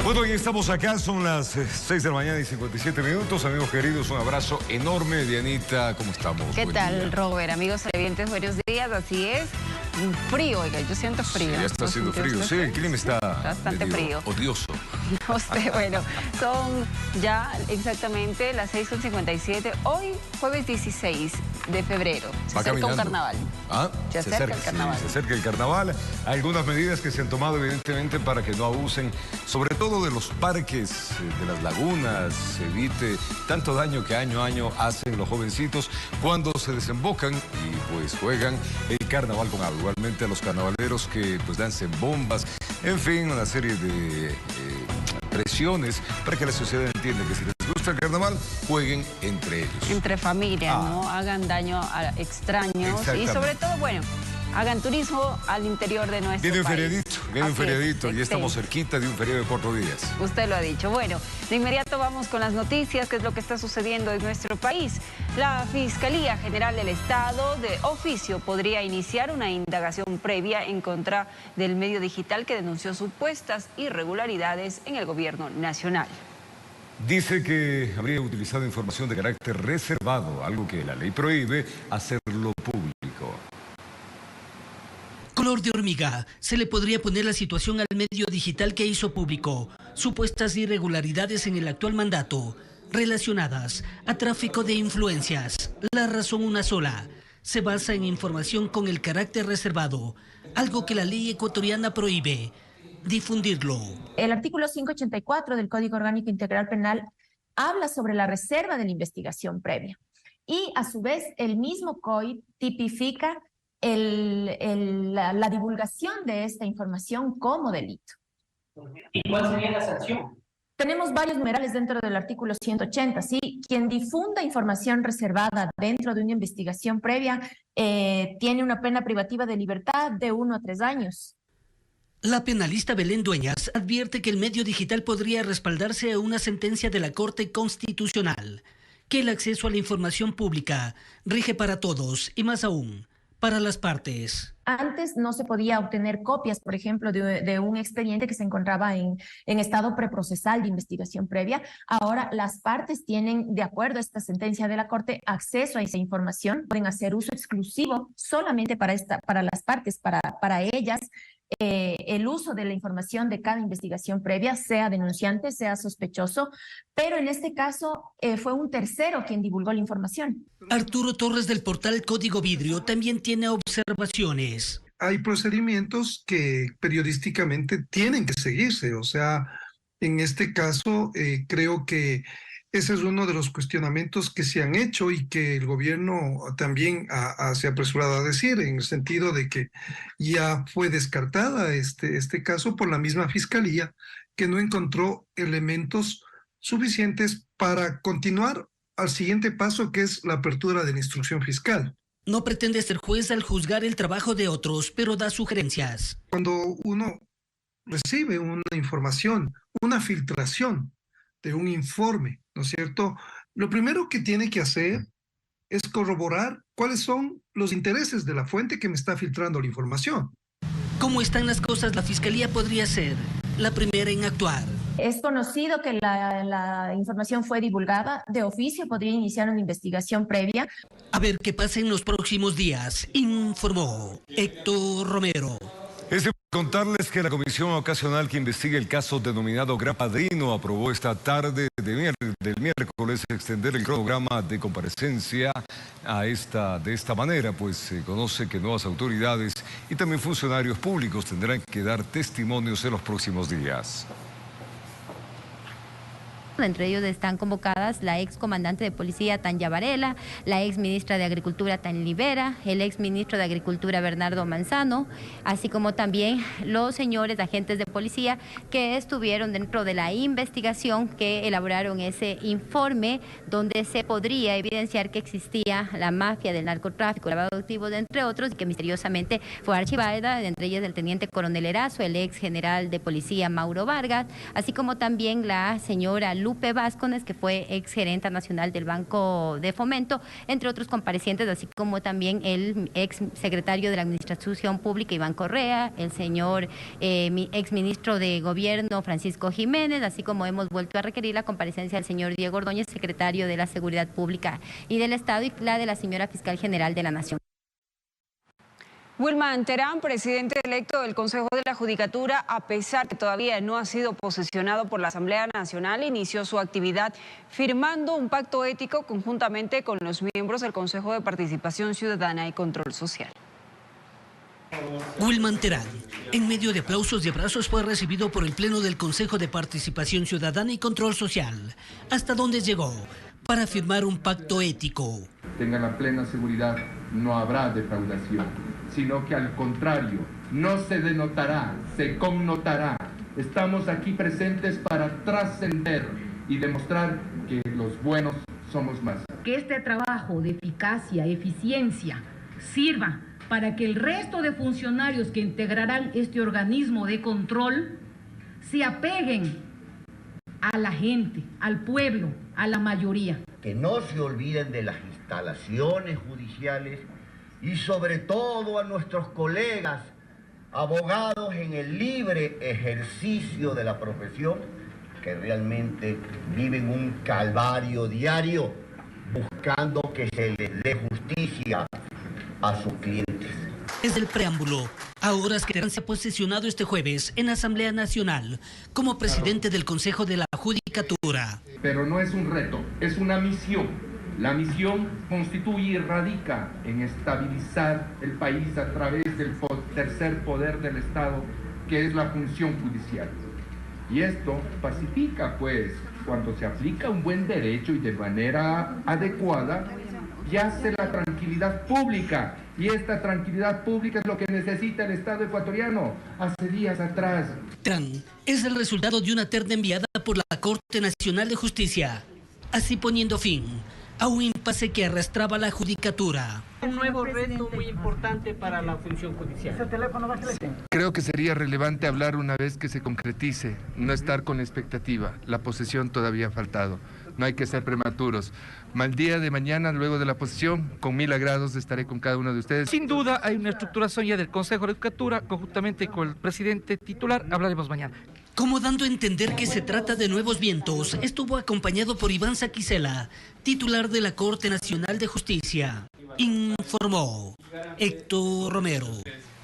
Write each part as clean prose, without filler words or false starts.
Bueno, y estamos acá, son las 6 de la mañana y 57 minutos. Amigos queridos, un abrazo enorme. Dianita, ¿cómo estamos? ¿Qué tal, Robert? Amigos televidentes, buenos días. Así es, frío, oiga, yo siento frío. Sí, ya está haciendo frío. Sí, el clima está bastante frío. Odioso. No sé, bueno, son ya exactamente las 6:57. Hoy, jueves 16 de febrero. Se acerca un carnaval. Ah, se acerca el carnaval. Sí, se acerca el carnaval. Hay algunas medidas que se han tomado, evidentemente, para que no abusen, sobre todo de los parques, de las lagunas, se evite tanto daño que año a año hacen los jovencitos cuando se desembocan y pues juegan el carnaval con agua. Igualmente a los carnavaleros que pues lancen bombas, en fin, una serie de presiones para que la sociedad entienda que si les gusta el carnaval, jueguen entre ellos. Entre familias, no hagan daño a extraños y sobre todo, bueno, hagan turismo al interior de nuestro país. Viene un feriadito y estamos cerquita de un feriado de 4 días. Usted lo ha dicho. Bueno, de inmediato vamos con las noticias, qué es lo que está sucediendo en nuestro país. La Fiscalía General del Estado de oficio podría iniciar una indagación previa en contra del medio digital que denunció supuestas irregularidades en el gobierno nacional. Dice que habría utilizado información de carácter reservado, algo que la ley prohíbe hacerlo público. Color de hormiga, se le podría poner la situación al medio digital que hizo público supuestas irregularidades en el actual mandato relacionadas a tráfico de influencias. La razón una sola, se basa en información con el carácter reservado, algo que la ley ecuatoriana prohíbe difundirlo. El artículo 584 del Código Orgánico Integral Penal habla sobre la reserva de la investigación previa y a su vez el mismo COI tipifica la divulgación de esta información como delito. ¿Y cuál sería la sanción? Tenemos varios numerales dentro del artículo 180, ¿sí? Quien difunda información reservada dentro de una investigación previa tiene una pena privativa de libertad de 1 a 3 años. La penalista Belén Dueñas advierte que el medio digital podría respaldarse a una sentencia de la Corte Constitucional, que el acceso a la información pública rige para todos y más aún para las partes. Antes no se podía obtener copias, por ejemplo, de un expediente que se encontraba en estado preprocesal de investigación previa. Ahora las partes tienen, de acuerdo a esta sentencia de la Corte, acceso a esa información. Pueden hacer uso exclusivo solamente para las partes, para ellas, el uso de la información de cada investigación previa, sea denunciante, sea sospechoso, pero en este caso fue un tercero quien divulgó la información. Arturo Torres del portal Código Vidrio también tiene observaciones. Hay procedimientos que periodísticamente tienen que seguirse, o sea, en este caso creo que ese es uno de los cuestionamientos que se han hecho y que el gobierno también se ha apresurado a decir, en el sentido de que ya fue descartada este caso por la misma Fiscalía, que no encontró elementos suficientes para continuar al siguiente paso, que es la apertura de la instrucción fiscal. No pretende ser juez al juzgar el trabajo de otros, pero da sugerencias. Cuando uno recibe una información, una filtración de un informe, ¿no es cierto? Lo primero que tiene que hacer es corroborar cuáles son los intereses de la fuente que me está filtrando la información. ¿Cómo están las cosas? La Fiscalía podría ser la primera en actuar. Es conocido que la información fue divulgada. De oficio podría iniciar una investigación previa. A ver qué pasa en los próximos días, informó Héctor Romero. Contarles que la Comisión Ocasional que investiga el caso denominado Gran Padrino aprobó esta tarde del miércoles extender el cronograma de comparecencia de esta manera, pues se conoce que nuevas autoridades y también funcionarios públicos tendrán que dar testimonios en los próximos días. Entre ellos están convocadas la ex comandante de policía Tanya Varela, la ex ministra de Agricultura Tan Libera, el ex ministro de Agricultura Bernardo Manzano, así como también los señores agentes de policía que estuvieron dentro de la investigación que elaboraron ese informe donde se podría evidenciar que existía la mafia del narcotráfico, lavado de activos, entre otros, y que misteriosamente fue archivada, entre ellas el teniente coronel Erazo, el ex general de policía Mauro Vargas, así como también la señora Guadalupe Vázquez, que fue exgerenta nacional del Banco de Fomento, entre otros comparecientes, así como también el ex secretario de la Administración Pública, Iván Correa, el señor ex ministro de Gobierno, Francisco Jiménez, así como hemos vuelto a requerir la comparecencia del señor Diego Ordóñez, secretario de la Seguridad Pública y del Estado, y la de la señora Fiscal General de la Nación. Wilman Terán, presidente electo del Consejo de la Judicatura, a pesar que todavía no ha sido posesionado por la Asamblea Nacional, inició su actividad firmando un pacto ético conjuntamente con los miembros del Consejo de Participación Ciudadana y Control Social. Wilman Terán, en medio de aplausos y abrazos, fue recibido por el Pleno del Consejo de Participación Ciudadana y Control Social, hasta donde llegó para firmar un pacto ético. Tengan la plena seguridad, no habrá defraudación, sino que al contrario, no se denotará, se connotará. Estamos aquí presentes para trascender y demostrar que los buenos somos más. Que este trabajo de eficacia, eficiencia, sirva para que el resto de funcionarios que integrarán este organismo de control se apeguen a la gente, al pueblo, a la mayoría. Que no se olviden de las instalaciones judiciales y sobre todo a nuestros colegas abogados en el libre ejercicio de la profesión, que realmente viven un calvario diario buscando que se les dé justicia a sus clientes. Es el preámbulo. Ahora que Terán se ha posesionado este jueves en Asamblea Nacional como presidente del Consejo de la Judicatura. Pero no es un reto, es una misión. La misión constituye y radica en estabilizar el país a través del tercer poder del Estado, que es la función judicial. Y esto pacifica, pues, cuando se aplica un buen derecho y de manera adecuada, yace la tranquilidad pública. Y esta tranquilidad pública es lo que necesita el Estado ecuatoriano hace días atrás. Terán es el resultado de una terna enviada por la Corte Nacional de Justicia, así poniendo fin a un impasse que arrastraba la judicatura. Un nuevo reto muy importante para la función judicial. Creo que sería relevante hablar una vez que se concretice, no estar con expectativa. La posesión todavía ha faltado. No hay que ser prematuros. Mal día de mañana, luego de la posesión, con 1000 agrados estaré con cada uno de ustedes. Sin duda hay una estructuración ya del Consejo de Judicatura, conjuntamente con el presidente titular, hablaremos mañana. Como dando a entender que se trata de nuevos vientos, estuvo acompañado por Iván Saquicela, titular de la Corte Nacional de Justicia. Informó Héctor Romero.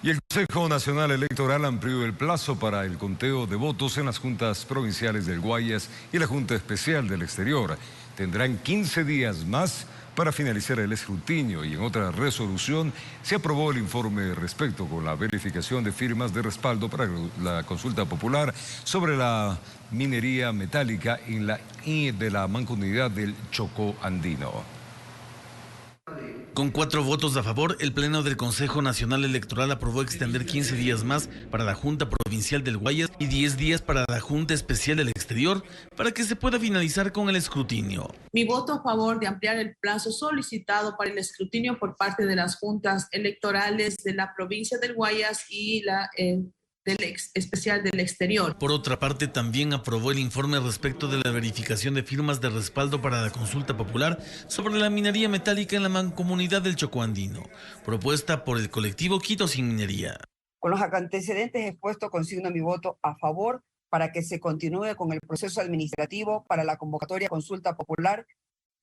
Y el Consejo Nacional Electoral amplió el plazo para el conteo de votos en las juntas provinciales del Guayas y la Junta Especial del Exterior. Tendrán 15 días más para finalizar el escrutinio, y en otra resolución se aprobó el informe respecto con la verificación de firmas de respaldo para la consulta popular sobre la minería metálica de la mancomunidad del Chocó Andino. Con 4 votos a favor, el Pleno del Consejo Nacional Electoral aprobó extender 15 días más para la Junta Provincial del Guayas y 10 días para la Junta Especial del Exterior para que se pueda finalizar con el escrutinio. Mi voto a favor de ampliar el plazo solicitado para el escrutinio por parte de las juntas electorales de la provincia del Guayas y la especial del exterior. Por otra parte, también aprobó el informe respecto de la verificación de firmas de respaldo para la consulta popular sobre la minería metálica en la mancomunidad del Chocó Andino, propuesta por el colectivo Quito Sin Minería. Con los antecedentes expuestos, consigno mi voto a favor para que se continúe con el proceso administrativo para la convocatoria consulta popular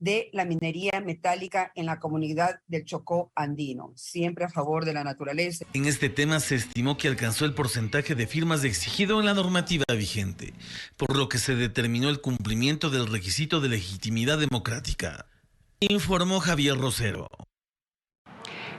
de la minería metálica en la comunidad del Chocó Andino, siempre a favor de la naturaleza. En este tema se estimó que alcanzó el porcentaje de firmas exigido en la normativa vigente, por lo que se determinó el cumplimiento del requisito de legitimidad democrática. Informó Javier Rosero.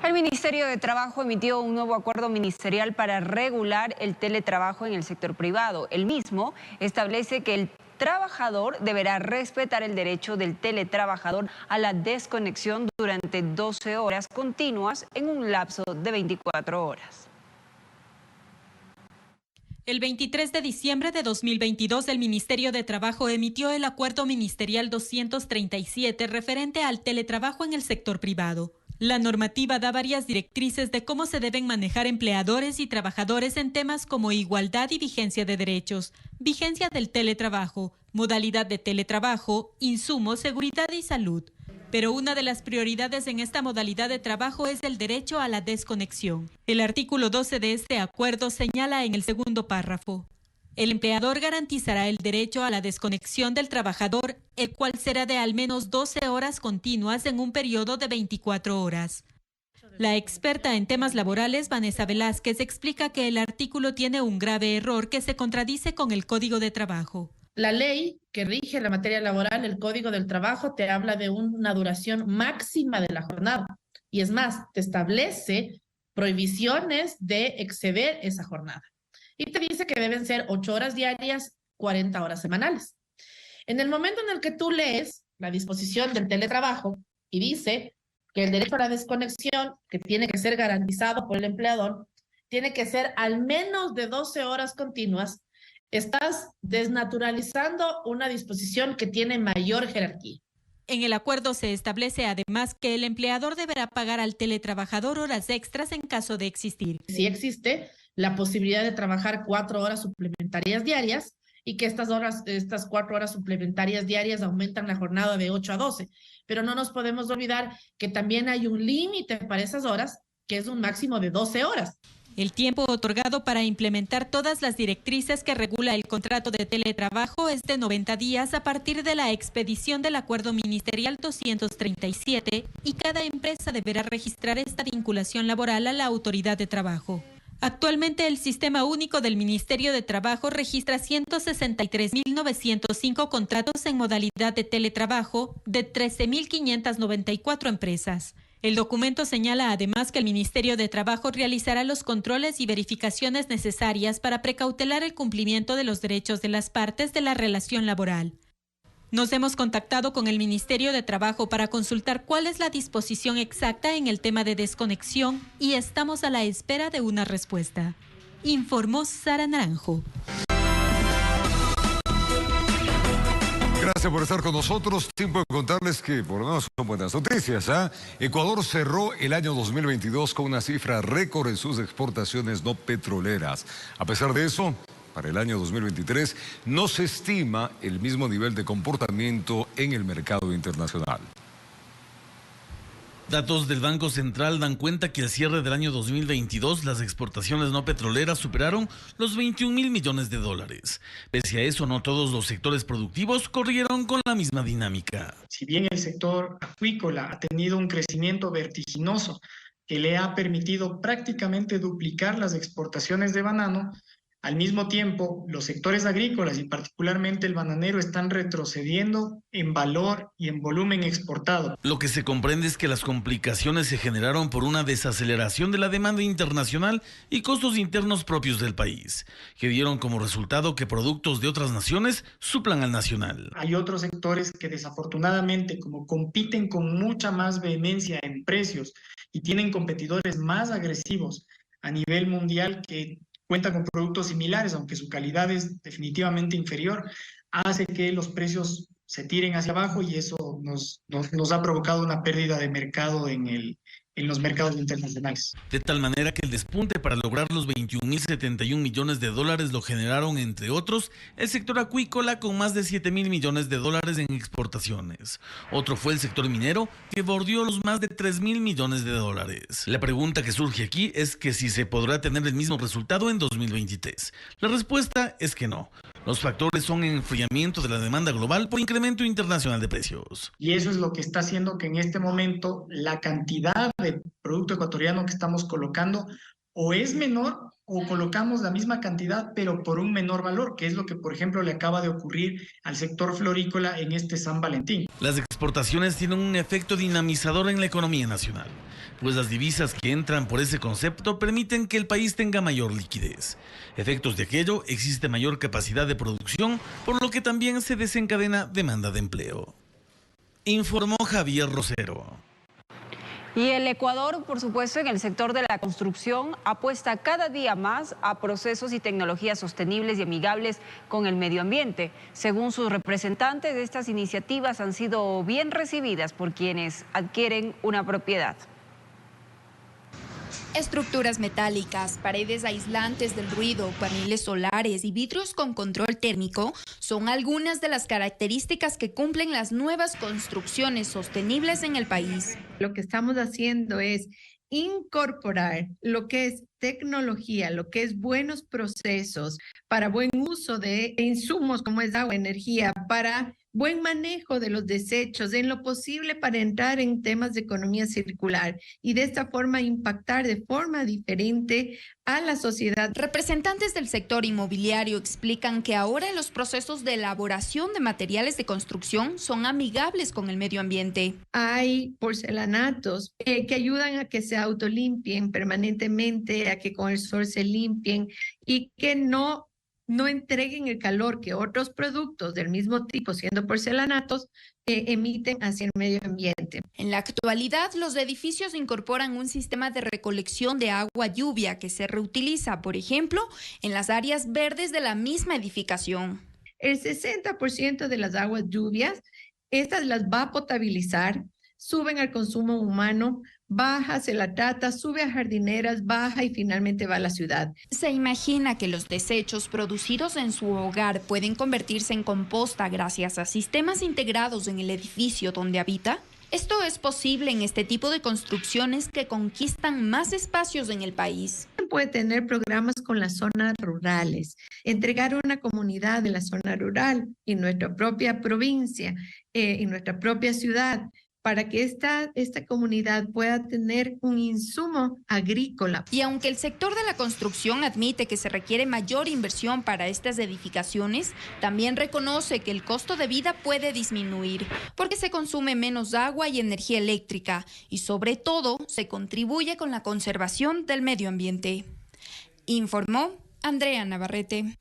El Ministerio de Trabajo emitió un nuevo acuerdo ministerial para regular el teletrabajo en el sector privado. El mismo establece que el trabajador deberá respetar el derecho del teletrabajador a la desconexión durante 12 horas continuas en un lapso de 24 horas. El 23 de diciembre de 2022, el Ministerio de Trabajo emitió el Acuerdo Ministerial 237 referente al teletrabajo en el sector privado. La normativa da varias directrices de cómo se deben manejar empleadores y trabajadores en temas como igualdad y vigencia de derechos, vigencia del teletrabajo, modalidad de teletrabajo, insumos, seguridad y salud. Pero una de las prioridades en esta modalidad de trabajo es el derecho a la desconexión. El artículo 12 de este acuerdo señala en el segundo párrafo: el empleador garantizará el derecho a la desconexión del trabajador, el cual será de al menos 12 horas continuas en un periodo de 24 horas. La experta en temas laborales, Vanessa Velázquez, explica que el artículo tiene un grave error que se contradice con el Código de Trabajo. La ley que rige la materia laboral, el Código del Trabajo, te habla de una duración máxima de la jornada. Y es más, te establece prohibiciones de exceder esa jornada. Y te dice que deben ser 8 horas diarias, 40 horas semanales. En el momento en el que tú lees la disposición del teletrabajo y dice que el derecho a la desconexión, que tiene que ser garantizado por el empleador, tiene que ser al menos de 12 horas continuas, estás desnaturalizando una disposición que tiene mayor jerarquía. En el acuerdo se establece además que el empleador deberá pagar al teletrabajador horas extras en caso de existir. Si existe la posibilidad de trabajar 4 horas suplementarias diarias y que estas 4 horas suplementarias diarias aumentan la jornada de 8 a 12. Pero no nos podemos olvidar que también hay un límite para esas horas, que es un máximo de 12 horas. El tiempo otorgado para implementar todas las directrices que regula el contrato de teletrabajo es de 90 días a partir de la expedición del Acuerdo Ministerial 237 y cada empresa deberá registrar esta vinculación laboral a la Autoridad de Trabajo. Actualmente el Sistema Único del Ministerio de Trabajo registra 163.905 contratos en modalidad de teletrabajo de 13.594 empresas. El documento señala además que el Ministerio de Trabajo realizará los controles y verificaciones necesarias para precautelar el cumplimiento de los derechos de las partes de la relación laboral. Nos hemos contactado con el Ministerio de Trabajo para consultar cuál es la disposición exacta en el tema de desconexión y estamos a la espera de una respuesta. Informó Sara Naranjo. Gracias por estar con nosotros. Tiempo de contarles que por lo menos son buenas noticias. Ecuador cerró el año 2022 con una cifra récord en sus exportaciones no petroleras. A pesar de eso, para el año 2023 no se estima el mismo nivel de comportamiento en el mercado internacional. Datos del Banco Central dan cuenta que al cierre del año 2022 las exportaciones no petroleras superaron los 21.000 millones de dólares. Pese a eso, no todos los sectores productivos corrieron con la misma dinámica. Si bien el sector acuícola ha tenido un crecimiento vertiginoso que le ha permitido prácticamente duplicar las exportaciones de banano, al mismo tiempo, los sectores agrícolas y particularmente el bananero están retrocediendo en valor y en volumen exportado. Lo que se comprende es que las complicaciones se generaron por una desaceleración de la demanda internacional y costos internos propios del país, que dieron como resultado que productos de otras naciones suplan al nacional. Hay otros sectores que desafortunadamente, como compiten con mucha más vehemencia en precios y tienen competidores más agresivos a nivel mundial que cuentan con productos similares, aunque su calidad es definitivamente inferior, hace que los precios se tiren hacia abajo y eso nos ha provocado una pérdida de mercado en los mercados internacionales. De tal manera que el despunte para lograr los 21.071 millones de dólares lo generaron, entre otros, el sector acuícola con más de 7.000 millones de dólares en exportaciones. Otro fue el sector minero, que bordeó los más de 3.000 millones de dólares. La pregunta que surge aquí es que si se podrá tener el mismo resultado en 2023. La respuesta es que no. Los factores son enfriamiento de la demanda global por incremento internacional de precios. Y eso es lo que está haciendo que en este momento la cantidad de producto ecuatoriano que estamos colocando o es menor o colocamos la misma cantidad pero por un menor valor, que es lo que por ejemplo le acaba de ocurrir al sector florícola en este San Valentín. Las exportaciones tienen un efecto dinamizador en la economía nacional, pues las divisas que entran por ese concepto permiten que el país tenga mayor liquidez. Efectos de aquello, existe mayor capacidad de producción, por lo que también se desencadena demanda de empleo. Informó Javier Rosero. Y el Ecuador, por supuesto, en el sector de la construcción, apuesta cada día más a procesos y tecnologías sostenibles y amigables con el medio ambiente. Según sus representantes, estas iniciativas han sido bien recibidas por quienes adquieren una propiedad. Estructuras metálicas, paredes aislantes del ruido, paneles solares y vidrios con control térmico son algunas de las características que cumplen las nuevas construcciones sostenibles en el país. Lo que estamos haciendo es incorporar lo que es tecnología, lo que es buenos procesos para buen uso de insumos como es agua, energía, para buen manejo de los desechos, en lo posible para entrar en temas de economía circular y de esta forma impactar de forma diferente a la sociedad. Representantes del sector inmobiliario explican que ahora los procesos de elaboración de materiales de construcción son amigables con el medio ambiente. Hay porcelanatos que ayudan a que se autolimpien permanentemente, a que con el sol se limpien y que no entreguen el calor que otros productos del mismo tipo, siendo porcelanatos, emiten hacia el medio ambiente. En la actualidad, los edificios incorporan un sistema de recolección de agua lluvia que se reutiliza, por ejemplo, en las áreas verdes de la misma edificación. El 60% de las aguas lluvias, estas las va a potabilizar, suben al consumo humano, baja, se la trata, sube a jardineras, baja y finalmente va a la ciudad. ¿Se imagina que los desechos producidos en su hogar pueden convertirse en composta gracias a sistemas integrados en el edificio donde habita? Esto es posible en este tipo de construcciones que conquistan más espacios en el país. Puede tener programas con las zonas rurales, entregar una comunidad de la zona rural y nuestra propia provincia y nuestra propia ciudad, para que esta comunidad pueda tener un insumo agrícola. Y aunque el sector de la construcción admite que se requiere mayor inversión para estas edificaciones, también reconoce que el costo de vida puede disminuir, porque se consume menos agua y energía eléctrica, y sobre todo se contribuye con la conservación del medio ambiente. Informó Andrea Navarrete.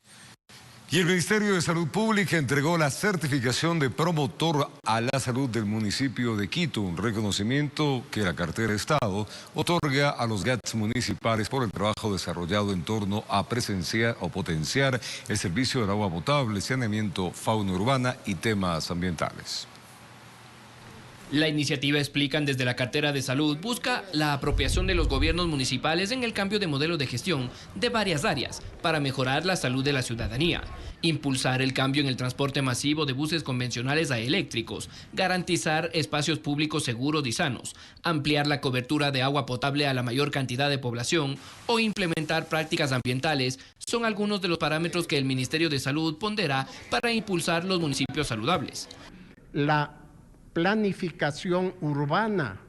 Y el Ministerio de Salud Pública entregó la certificación de promotor a la salud del municipio de Quito, un reconocimiento que la cartera de Estado otorga a los GATS municipales por el trabajo desarrollado en torno a presenciar o potenciar el servicio del agua potable, saneamiento, fauna urbana y temas ambientales. La iniciativa, explican desde la cartera de salud, busca la apropiación de los gobiernos municipales en el cambio de modelo de gestión de varias áreas para mejorar la salud de la ciudadanía, impulsar el cambio en el transporte masivo de buses convencionales a eléctricos, garantizar espacios públicos seguros y sanos, ampliar la cobertura de agua potable a la mayor cantidad de población o implementar prácticas ambientales son algunos de los parámetros que el Ministerio de Salud pondera para impulsar los municipios saludables. La planificación urbana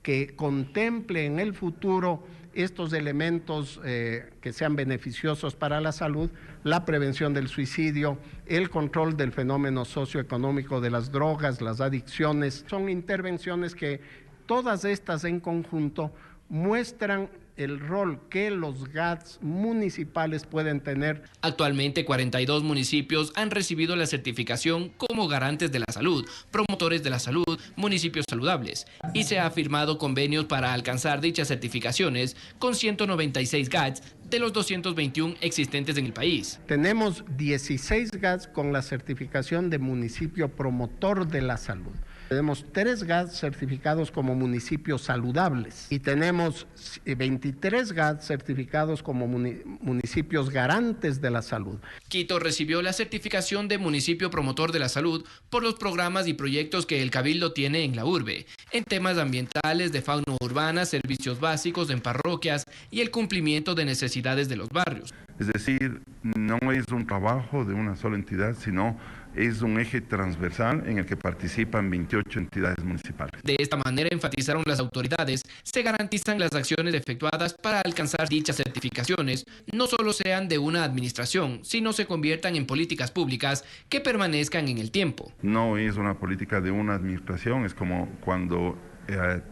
que contemple en el futuro estos elementos que sean beneficiosos para la salud, la prevención del suicidio, el control del fenómeno socioeconómico de las drogas, las adicciones, son intervenciones que todas estas en conjunto muestran el rol que los GATS municipales pueden tener. Actualmente 42 municipios han recibido la certificación como garantes de la salud, promotores de la salud, municipios saludables, y se ha firmado convenios para alcanzar dichas certificaciones con 196 GATS de los 221 existentes en el país. Tenemos 16 GATS con la certificación de municipio promotor de la salud. Tenemos 3 GATS certificados como municipios saludables y tenemos 23 GATS certificados como municipios garantes de la salud. Quito recibió la certificación de municipio promotor de la salud por los programas y proyectos que el Cabildo tiene en la urbe, en temas ambientales, de fauna urbana, servicios básicos en parroquias y el cumplimiento de necesidades de los barrios. Es decir, no es un trabajo de una sola entidad, sino es un eje transversal en el que participan 28 entidades municipales. De esta manera, enfatizaron las autoridades, se garantizan las acciones efectuadas para alcanzar dichas certificaciones, no solo sean de una administración, sino se conviertan en políticas públicas que permanezcan en el tiempo. No es una política de una administración, es como cuando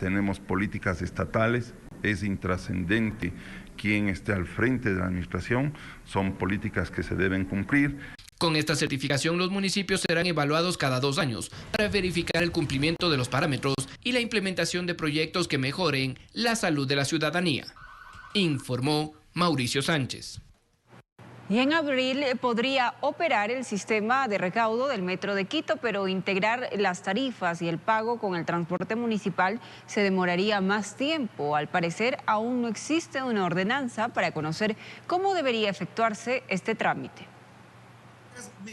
tenemos políticas estatales, es intrascendente quién esté al frente de la administración, son políticas que se deben cumplir. Con esta certificación, los municipios serán evaluados cada 2 años para verificar el cumplimiento de los parámetros y la implementación de proyectos que mejoren la salud de la ciudadanía, informó Mauricio Sánchez. Y en abril podría operar el sistema de recaudo del Metro de Quito, pero integrar las tarifas y el pago con el transporte municipal se demoraría más tiempo. Al parecer, aún no existe una ordenanza para conocer cómo debería efectuarse este trámite.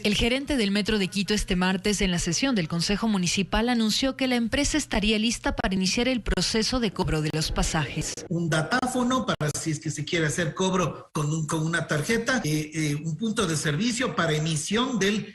El gerente del Metro de Quito este martes en la sesión del Consejo Municipal anunció que la empresa estaría lista para iniciar el proceso de cobro de los pasajes. Un datáfono para si es que se quiere hacer cobro con una tarjeta, un punto de servicio para emisión del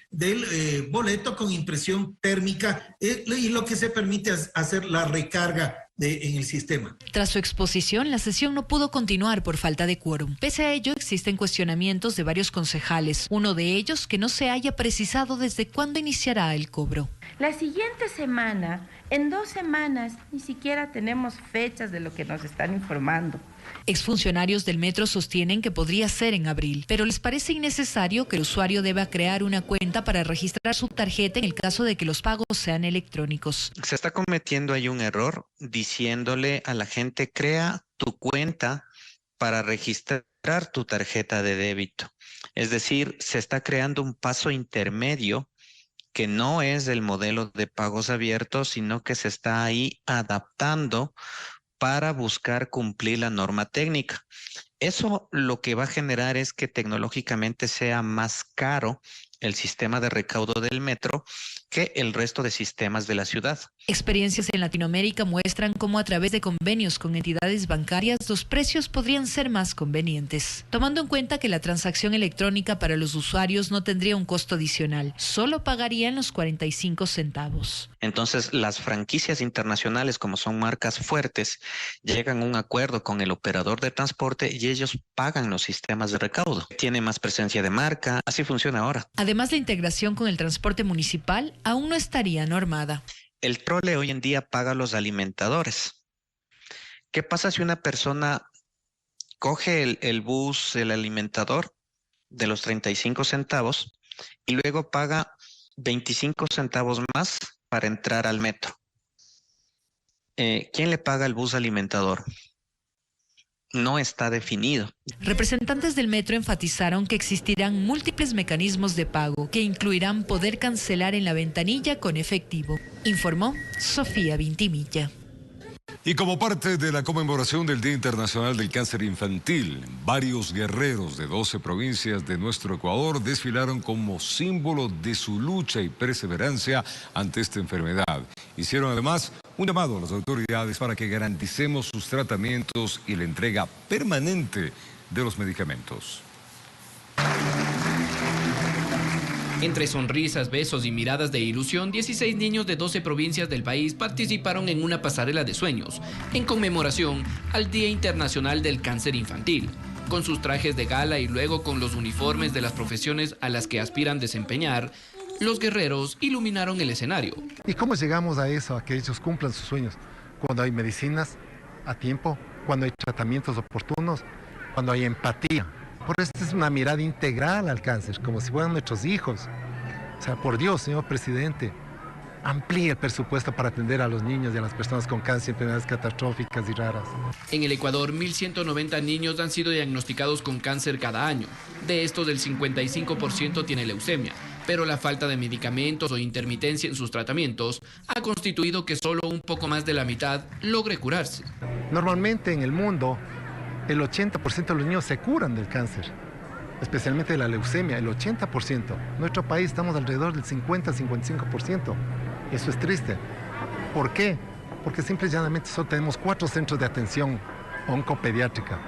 boleto con impresión térmica y lo que se permite es hacer la recarga en el sistema. Tras su exposición, la sesión no pudo continuar por falta de quórum. Pese a ello, existen cuestionamientos de varios concejales. Uno de ellos que no se haya precisado desde cuándo iniciará el cobro. La siguiente semana, en 2 semanas, ni siquiera tenemos fechas de lo que nos están informando. Exfuncionarios del metro sostienen que podría ser en abril, pero les parece innecesario que el usuario deba crear una cuenta para registrar su tarjeta en el caso de que los pagos sean electrónicos. Se está cometiendo ahí un error diciéndole a la gente: crea tu cuenta para registrar tu tarjeta de débito. Es decir, se está creando un paso intermedio que no es el modelo de pagos abiertos, sino que se está ahí adaptando para buscar cumplir la norma técnica. Eso lo que va a generar es que tecnológicamente sea más caro el sistema de recaudo del metro que el resto de sistemas de la ciudad. Experiencias en Latinoamérica muestran cómo a través de convenios con entidades bancarias los precios podrían ser más convenientes, tomando en cuenta que la transacción electrónica para los usuarios no tendría un costo adicional, solo pagarían los 45 centavos. Entonces, las franquicias internacionales, como son marcas fuertes, llegan a un acuerdo con el operador de transporte y ellos pagan los sistemas de recaudo. Tiene más presencia de marca, así funciona ahora. Además, la integración con el transporte municipal aún no estaría normada. El trole hoy en día paga a los alimentadores. ¿Qué pasa si una persona coge el bus, el alimentador de los 35 centavos y luego paga 25 centavos más para entrar al metro? ¿Quién le paga el bus alimentador? No está definido. Representantes del metro enfatizaron que existirán múltiples mecanismos de pago que incluirán poder cancelar en la ventanilla con efectivo, informó Sofía Vintimilla. Y como parte de la conmemoración del Día Internacional del Cáncer Infantil, varios guerreros de 12 provincias de nuestro Ecuador desfilaron como símbolo de su lucha y perseverancia ante esta enfermedad. Hicieron además un llamado a las autoridades para que garanticemos sus tratamientos y la entrega permanente de los medicamentos. Entre sonrisas, besos y miradas de ilusión, 16 niños de 12 provincias del país participaron en una pasarela de sueños, en conmemoración al Día Internacional del Cáncer Infantil. Con sus trajes de gala y luego con los uniformes de las profesiones a las que aspiran desempeñar, los guerreros iluminaron el escenario. ¿Y cómo llegamos a eso, a que ellos cumplan sus sueños? Cuando hay medicinas a tiempo, cuando hay tratamientos oportunos, cuando hay empatía. Por eso es una mirada integral al cáncer, como si fueran nuestros hijos. O sea, por Dios, señor presidente, amplíe el presupuesto para atender a los niños y a las personas con cáncer y enfermedades catastróficas y raras. En el Ecuador, 1.190 niños han sido diagnosticados con cáncer cada año. De estos, el 55% tiene leucemia, pero la falta de medicamentos o intermitencia en sus tratamientos ha constituido que solo un poco más de la mitad logre curarse. Normalmente en el mundo, el 80% de los niños se curan del cáncer, especialmente de la leucemia, el 80%. En nuestro país estamos alrededor del 50-55%. Eso es triste. ¿Por qué? Porque simple y llanamente solo tenemos 4 centros de atención oncopediátrica.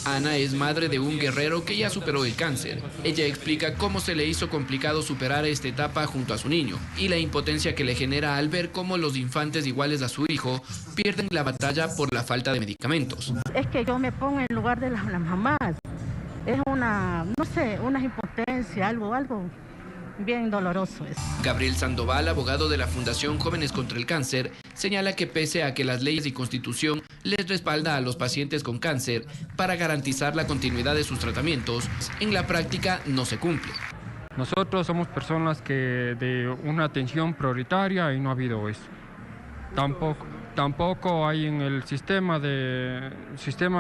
Ana es madre de un guerrero que ya superó el cáncer. Ella explica cómo se le hizo complicado superar esta etapa junto a su niño y la impotencia que le genera al ver cómo los infantes iguales a su hijo pierden la batalla por la falta de medicamentos. Es que yo me pongo en lugar de las mamás. Es una impotencia, algo bien doloroso es. Gabriel Sandoval, abogado de la Fundación Jóvenes contra el Cáncer, señala que pese a que las leyes y constitución les respalda a los pacientes con cáncer para garantizar la continuidad de sus tratamientos, en la práctica no se cumple. Nosotros somos personas que de una atención prioritaria y no ha habido eso. Tampoco hay en el sistema de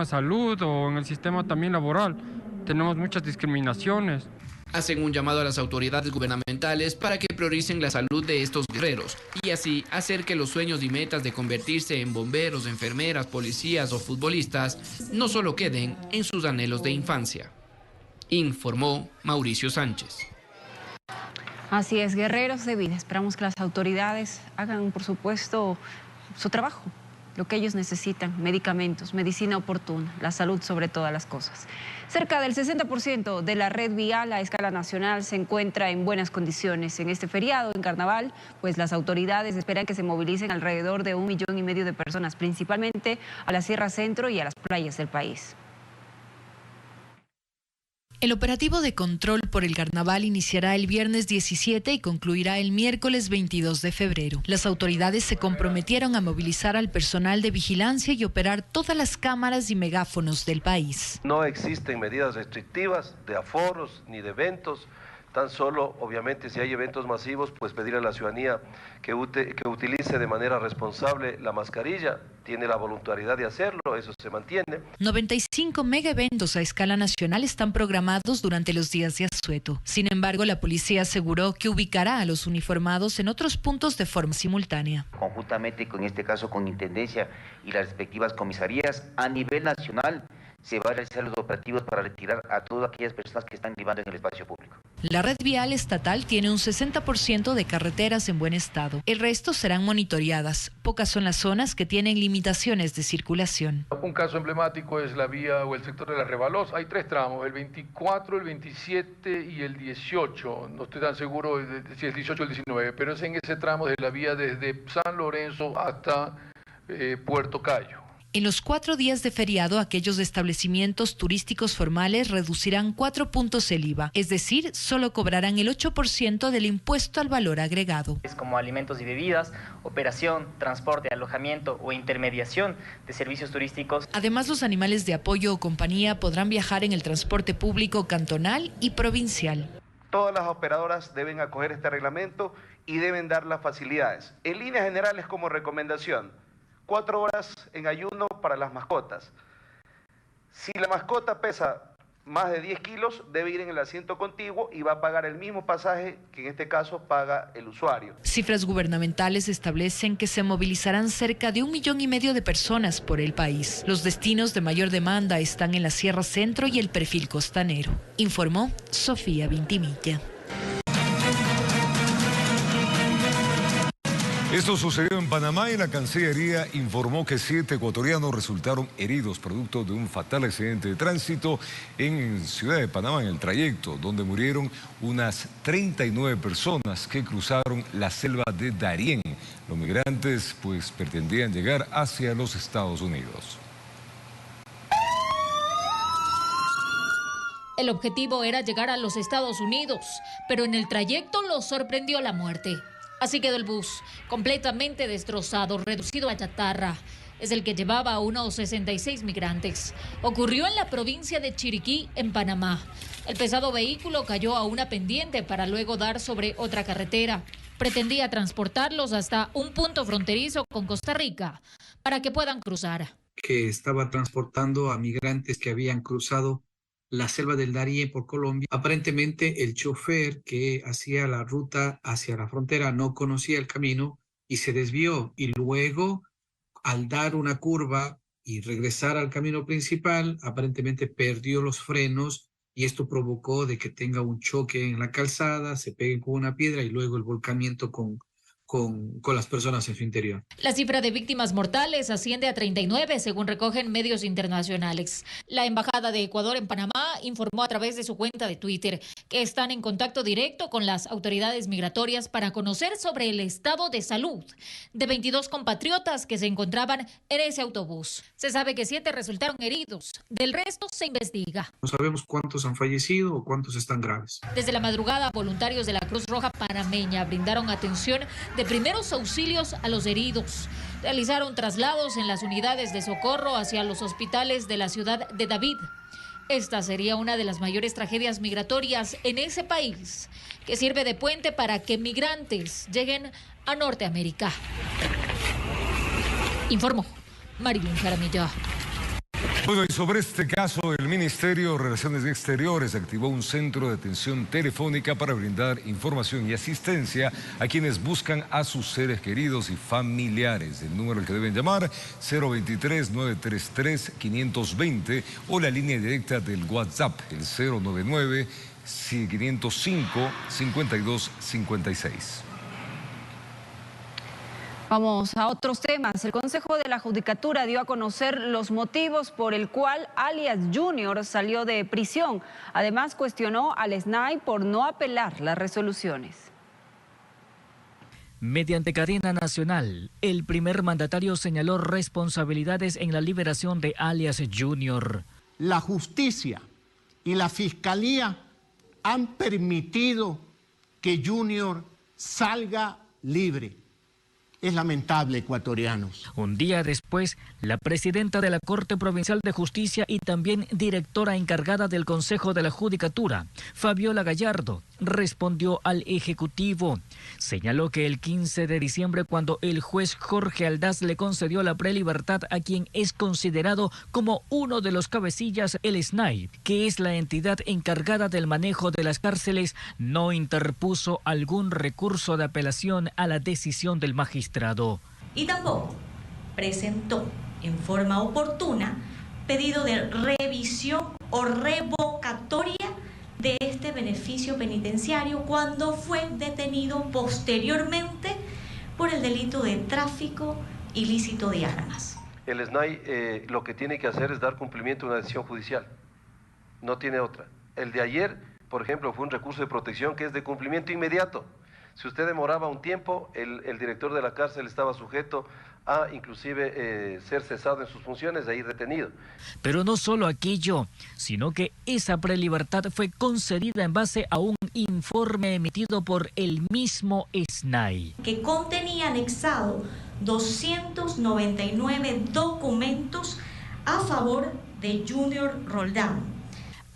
salud o en el sistema también laboral tenemos muchas discriminaciones. Hacen un llamado a las autoridades gubernamentales para que prioricen la salud de estos guerreros y así hacer que los sueños y metas de convertirse en bomberos, enfermeras, policías o futbolistas no solo queden en sus anhelos de infancia. Informó Mauricio Sánchez. Así es, guerreros de vida. Esperamos que las autoridades hagan, por supuesto, su trabajo, lo que ellos necesitan: medicamentos, medicina oportuna, la salud sobre todas las cosas. Cerca del 60% de la red vial a escala nacional se encuentra en buenas condiciones. En este feriado, en Carnaval, pues las autoridades esperan que se movilicen alrededor de 1,5 millones de personas, principalmente a la Sierra Centro y a las playas del país. El operativo de control por el carnaval iniciará el viernes 17 y concluirá el miércoles 22 de febrero. Las autoridades se comprometieron a movilizar al personal de vigilancia y operar todas las cámaras y megáfonos del país. No existen medidas restrictivas de aforos ni de eventos. Tan solo, obviamente, si hay eventos masivos, pues pedir a la ciudadanía que utilice de manera responsable la mascarilla. Tiene la voluntariedad de hacerlo, eso se mantiene. 95 mega eventos a escala nacional están programados durante los días de asueto. Sin embargo, la policía aseguró que ubicará a los uniformados en otros puntos de forma simultánea. Conjuntamente con este caso con Intendencia y las respectivas comisarías, a nivel nacional se va a realizar los operativos para retirar a todas aquellas personas que están vivando en el espacio público. La red vial estatal tiene un 60% de carreteras en buen estado. El resto serán monitoreadas. Pocas son las zonas que tienen limitaciones de circulación. Un caso emblemático es la vía o el sector de la Revalos. Hay 3 tramos, el 24, el 27 y el 18. No estoy tan seguro si el 18 o el 19, pero es en ese tramo de la vía desde San Lorenzo hasta Puerto Cayo. En los 4 días de feriado, aquellos establecimientos turísticos formales reducirán 4 puntos el IVA, es decir, solo cobrarán el 8% del impuesto al valor agregado. Como alimentos y bebidas, operación, transporte, alojamiento o intermediación de servicios turísticos. Además, los animales de apoyo o compañía podrán viajar en el transporte público cantonal y provincial. Todas las operadoras deben acoger este reglamento y deben dar las facilidades. En líneas generales, como recomendación, 4 horas en ayuno para las mascotas. Si la mascota pesa más de 10 kilos, debe ir en el asiento contiguo y va a pagar el mismo pasaje que en este caso paga el usuario. Cifras gubernamentales establecen que se movilizarán cerca de 1,5 millones de personas por el país. Los destinos de mayor demanda están en la Sierra Centro y el perfil costanero, informó Sofía Vintimilla. Esto sucedió en Panamá y la Cancillería informó que 7 ecuatorianos resultaron heridos producto de un fatal accidente de tránsito en Ciudad de Panamá, en el trayecto, donde murieron unas 39 personas que cruzaron la selva de Darién. Los migrantes pues pretendían llegar hacia los Estados Unidos. El objetivo era llegar a los Estados Unidos, pero en el trayecto los sorprendió la muerte. Así quedó el bus, completamente destrozado, reducido a chatarra. Es el que llevaba a unos 66 migrantes. Ocurrió en la provincia de Chiriquí, en Panamá. El pesado vehículo cayó a una pendiente para luego dar sobre otra carretera. Pretendía transportarlos hasta un punto fronterizo con Costa Rica para que puedan cruzar. Que estaba transportando a migrantes que habían cruzado la selva del Darién por Colombia. Aparentemente el chofer que hacía la ruta hacia la frontera no conocía el camino y se desvió, y luego al dar una curva y regresar al camino principal, aparentemente perdió los frenos y esto provocó de que tenga un choque en la calzada, se peguen con una piedra y luego el volcamiento con las personas en su interior. La cifra de víctimas mortales asciende a 39, según recogen medios internacionales. La Embajada de Ecuador en Panamá informó a través de su cuenta de Twitter que están en contacto directo con las autoridades migratorias para conocer sobre el estado de salud de 22 compatriotas que se encontraban en ese autobús. Se sabe que 7 resultaron heridos, del resto se investiga. No sabemos cuántos han fallecido o cuántos están graves. Desde la madrugada, voluntarios de la Cruz Roja panameña brindaron atención de primeros auxilios a los heridos. Realizaron traslados en las unidades de socorro hacia los hospitales de la ciudad de David. Esta sería una de las mayores tragedias migratorias en ese país, que sirve de puente para que migrantes lleguen a Norteamérica. Informó Marilyn Jaramillo. Bueno, y sobre este caso, el Ministerio de Relaciones Exteriores activó un centro de atención telefónica para brindar información y asistencia a quienes buscan a sus seres queridos y familiares. El número al que deben llamar, 023-933-520, o la línea directa del WhatsApp, el 099-505-5256. Vamos a otros temas. El Consejo de la Judicatura dio a conocer los motivos por el cual alias Junior salió de prisión. Además, cuestionó al SNAI por no apelar las resoluciones. Mediante cadena nacional, el primer mandatario señaló responsabilidades en la liberación de alias Junior. La justicia y la fiscalía han permitido que Junior salga libre. Es lamentable, ecuatorianos. Un día después, la presidenta de la Corte Provincial de Justicia y también directora encargada del Consejo de la Judicatura, Fabiola Gallardo, respondió al Ejecutivo. Señaló que el 15 de diciembre, cuando el juez Jorge Aldaz le concedió la prelibertad a quien es considerado como uno de los cabecillas, el SNAI, que es la entidad encargada del manejo de las cárceles, no interpuso algún recurso de apelación a la decisión del magistrado. Y tampoco presentó en forma oportuna pedido de revisión o revocatoria de este beneficio penitenciario cuando fue detenido posteriormente por el delito de tráfico ilícito de armas. El SNAI lo que tiene que hacer es dar cumplimiento a una decisión judicial, no tiene otra. El de ayer, por ejemplo, fue un recurso de protección que es de cumplimiento inmediato. Si usted demoraba un tiempo, el director de la cárcel estaba sujeto a inclusive ser cesado en sus funciones e ir detenido. Pero no solo aquello, sino que esa prelibertad fue concedida en base a un informe emitido por el mismo SNAI, que contenía anexado 299 documentos a favor de Junior Roldán.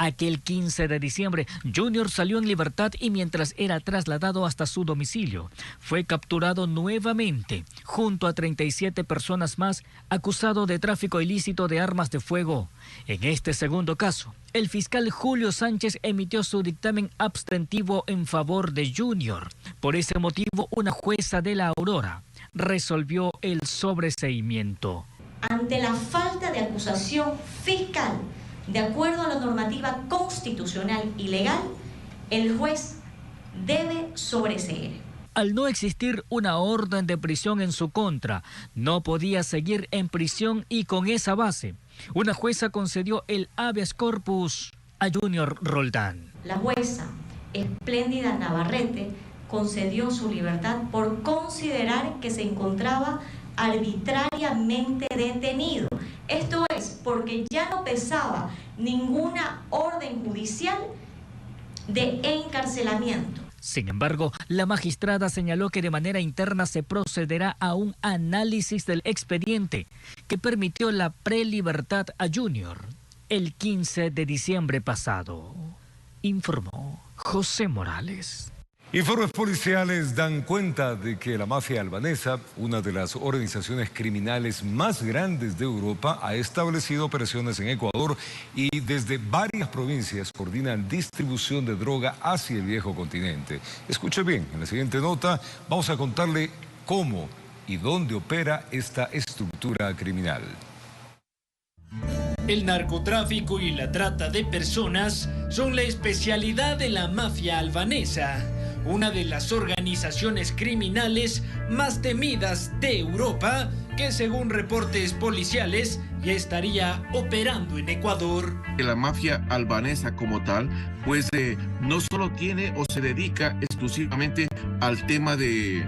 Aquel 15 de diciembre, Junior salió en libertad y mientras era trasladado hasta su domicilio, fue capturado nuevamente, junto a 37 personas más, acusado de tráfico ilícito de armas de fuego. En este segundo caso, el fiscal Julio Sánchez emitió su dictamen abstentivo en favor de Junior. Por ese motivo, una jueza de La Aurora resolvió el sobreseimiento. Ante la falta de acusación fiscal, de acuerdo a la normativa constitucional y legal, el juez debe sobreseer. Al no existir una orden de prisión en su contra, no podía seguir en prisión y con esa base, una jueza concedió el habeas corpus a Junior Roldán. La jueza Espléndida Navarrete concedió su libertad por considerar que se encontraba arbitrariamente detenido. Esto es porque ya no pesaba ninguna orden judicial de encarcelamiento. Sin embargo, la magistrada señaló que de manera interna se procederá a un análisis del expediente que permitió la prelibertad a Junior el 15 de diciembre pasado. Informó José Morales. Informes policiales dan cuenta de que la mafia albanesa, una de las organizaciones criminales más grandes de Europa, ha establecido operaciones en Ecuador y desde varias provincias coordinan distribución de droga hacia el viejo continente. Escuche bien, en la siguiente nota vamos a contarle cómo y dónde opera esta estructura criminal. El narcotráfico y la trata de personas son la especialidad de la mafia albanesa, una de las organizaciones criminales más temidas de Europa, que según reportes policiales ya estaría operando en Ecuador. La mafia albanesa como tal, pues no solo tiene o se dedica exclusivamente al tema de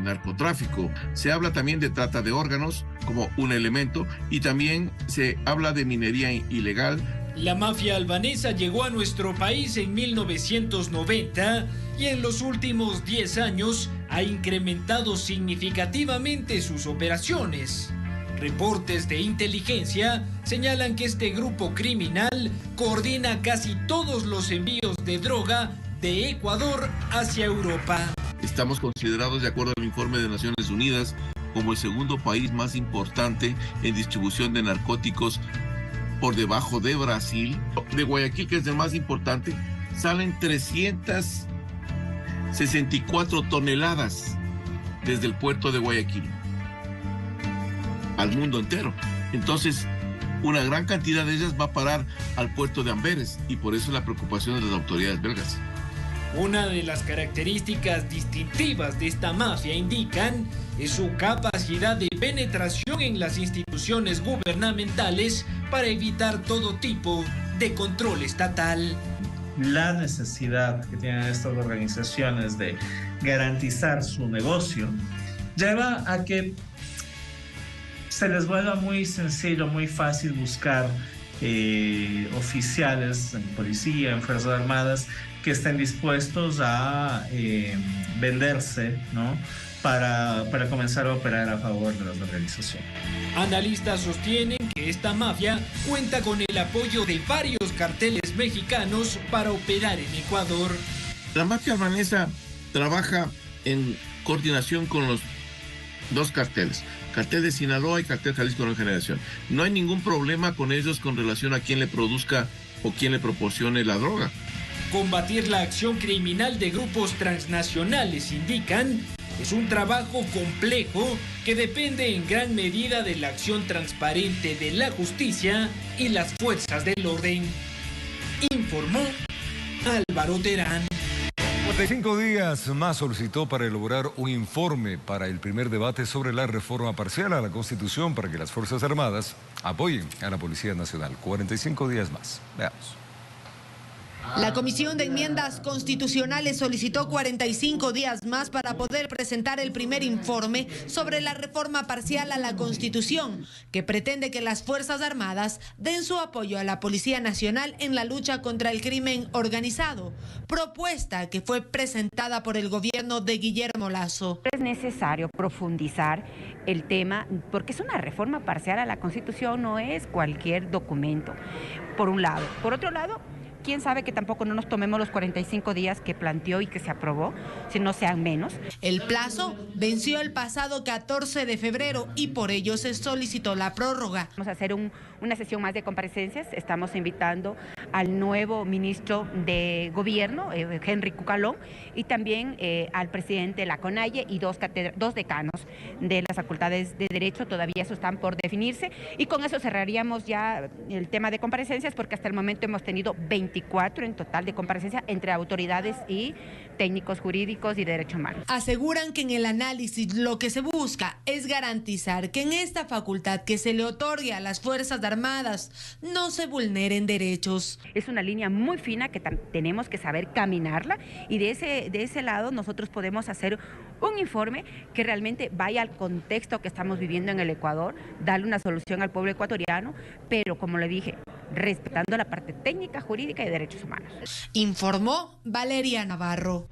narcotráfico, se habla también de trata de órganos como un elemento y también se habla de minería ilegal. La mafia albanesa llegó a nuestro país en 1990 y en los últimos 10 años ha incrementado significativamente sus operaciones. Reportes de inteligencia señalan que este grupo criminal coordina casi todos los envíos de droga de Ecuador hacia Europa. Estamos considerados, de acuerdo al informe de Naciones Unidas, como el segundo país más importante en distribución de narcóticos por debajo de Brasil. De Guayaquil, que es el más importante, salen 364 toneladas desde el puerto de Guayaquil al mundo entero. Entonces, una gran cantidad de ellas va a parar al puerto de Amberes, y por eso la preocupación de las autoridades belgas. Una de las características distintivas de esta mafia, indican, es su capacidad de penetración en las instituciones gubernamentales para evitar todo tipo de control estatal. La necesidad que tienen estas organizaciones de garantizar su negocio lleva a que se les vuelva muy sencillo, muy fácil buscar oficiales en policía, en Fuerzas Armadas, que estén dispuestos a venderse, ¿no?, para comenzar a operar a favor de las organizaciones. Analistas sostienen que esta mafia cuenta con el apoyo de varios carteles mexicanos para operar en Ecuador. La mafia albanesa trabaja en coordinación con los dos carteles, cartel de Sinaloa y cartel Jalisco Nueva Generación. No hay ningún problema con ellos con relación a quién le produzca o quién le proporcione la droga. Combatir la acción criminal de grupos transnacionales, indican, es un trabajo complejo que depende en gran medida de la acción transparente de la justicia y las fuerzas del orden. Informó Álvaro Terán. 45 días más solicitó para elaborar un informe para el primer debate sobre la reforma parcial a la Constitución para que las Fuerzas Armadas apoyen a la Policía Nacional. 45 días más. Veamos. La Comisión de Enmiendas Constitucionales solicitó 45 días más para poder presentar el primer informe sobre la reforma parcial a la Constitución, que pretende que las Fuerzas Armadas den su apoyo a la Policía Nacional en la lucha contra el crimen organizado, propuesta que fue presentada por el gobierno de Guillermo Lasso. Es necesario profundizar el tema, porque es una reforma parcial a la Constitución, no es cualquier documento, por un lado. Por otro lado, quién sabe que tampoco no nos tomemos los 45 días que planteó y que se aprobó, si no sean menos. El plazo venció el pasado 14 de febrero y por ello se solicitó la prórroga. Vamos a hacer una sesión más de comparecencias. Estamos invitando al nuevo ministro de Gobierno, Henry Cucalón, y también al presidente de la CONAIE y dos decanos de las facultades de Derecho. Todavía eso están por definirse. Y con eso cerraríamos ya el tema de comparecencias, porque hasta el momento hemos tenido 24 en total de comparecencia entre autoridades y técnicos jurídicos y derechos humanos. Aseguran que en el análisis lo que se busca es garantizar que en esta facultad que se le otorgue a las Fuerzas Armadas no se vulneren derechos. Es una línea muy fina que tenemos que saber caminarla, y de ese lado nosotros podemos hacer un informe que realmente vaya al contexto que estamos viviendo en el Ecuador, darle una solución al pueblo ecuatoriano, pero como le dije, respetando la parte técnica, jurídica y de derechos humanos. Informó Valeria Navarro.